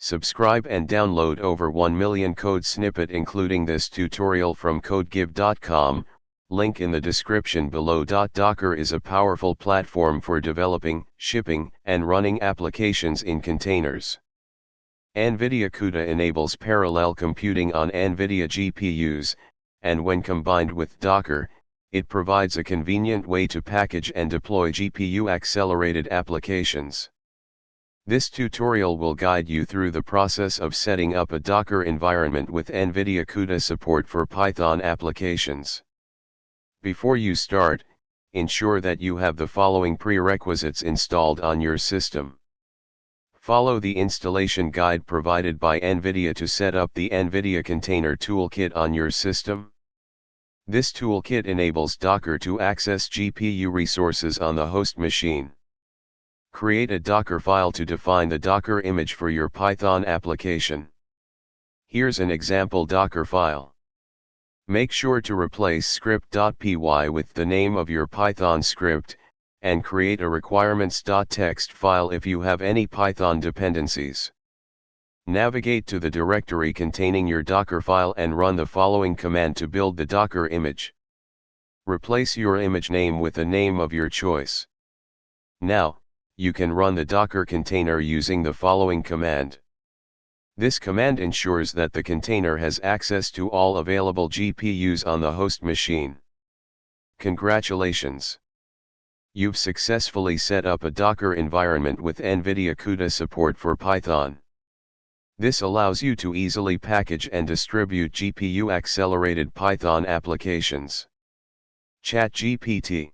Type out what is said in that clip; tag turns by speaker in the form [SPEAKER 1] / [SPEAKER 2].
[SPEAKER 1] Subscribe and download over 1 million code snippet including this tutorial from codegive.com, link in the description below. Docker is a powerful platform for developing, shipping, and running applications in containers. NVIDIA CUDA enables parallel computing on NVIDIA GPUs, and when combined with Docker, it provides a convenient way to package and deploy GPU-accelerated applications. This tutorial will guide you through the process of setting up a Docker environment with NVIDIA CUDA support for Python applications. Before you start, ensure that you have the following prerequisites installed on your system. Follow the installation guide provided by NVIDIA to set up the NVIDIA Container Toolkit on your system. This toolkit enables Docker to access GPU resources on the host machine. Create a Dockerfile to define the Docker image for your Python application. Here's an example Dockerfile. Make sure to replace script.py with the name of your Python script, and create a requirements.txt file if you have any Python dependencies. Navigate to the directory containing your Dockerfile and run the following command to build the Docker image. Replace your image name with a name of your choice. Now, you can run the Docker container using the following command. This command ensures that the container has access to all available GPUs on the host machine. Congratulations! You've successfully set up a Docker environment with NVIDIA CUDA support for Python. This allows you to easily package and distribute GPU-accelerated Python applications. ChatGPT